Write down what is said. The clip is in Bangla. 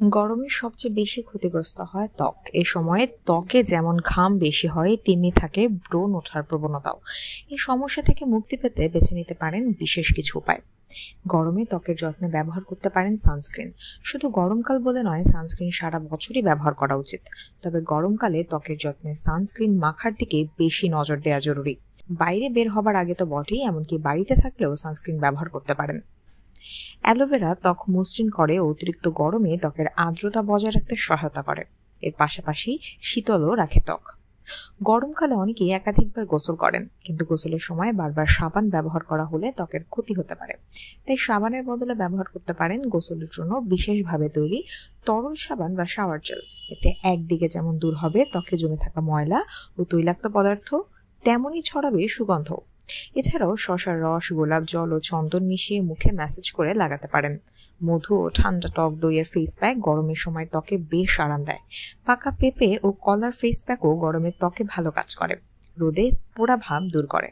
গরমে সবচেয়ে বেশি ক্ষতিগ্রস্ত হয় ত্বক। এ সময়ে ত্বকে যেমন ঘাম বেশি হয় তেমনি থাকে ব্রণ ওঠার প্রবণতাও। এই সমস্যা থেকে মুক্তি পেতে বেছে নিতে পারেন বিশেষ কিছু উপায়। গরমে ত্বকের যত্নে ব্যবহার করতে পারেন সানস্ক্রিন। শুধু গরমকাল বলে নয়, সানস্ক্রিন সারা বছরই ব্যবহার করা উচিত। তবে গরমকালে ত্বকের যত্নে সানস্ক্রিন মাখার দিকে বেশি নজর দেওয়া জরুরি। বাইরে বের হবার আগে তো বটেই, এমনকি বাড়িতে থাকলেও সানস্ক্রিন ব্যবহার করতে পারেন। অ্যালোভেরা ত্বক মসৃণ করে, অতিরিক্ত গরমে ত্বকের আর্দ্রতা বজায় রাখতে সহায়তা করে। এর পাশাপাশি শীতলও রাখে ত্বক। গরমকালে অনেকেই একাধিকবার গোসল করেন, কিন্তু গোসলের সময় বারবার সাবান ব্যবহার করা হলে ত্বকের ক্ষতি হতে পারে। তাই সাবানের বদলে ব্যবহার করতে পারেন গোসলের জন্য বিশেষভাবে তৈরি তরল সাবান বা শাওয়ার জেল। এতে একদিকে যেমন দূর হবে ত্বকে জমে থাকা ময়লা ও তৈলাক্ত পদার্থ, তেমনই ছড়াবে সুগন্ধ। এছাড়াও শসার রস, গোলাপ জল ও চন্দন মিশিয়ে মুখে ম্যাসেজ করে লাগাতে পারেন। মধু ও ঠান্ডা টক দইয়ের ফেস প্যাক গরমের সময় ত্বকে বেশ আরাম দেয়। পাকা পেঁপে ও কলার ফেস প্যাকও গরমের ত্বকে ভালো কাজ করে, রোদে পোড়া ভাব দূর করে।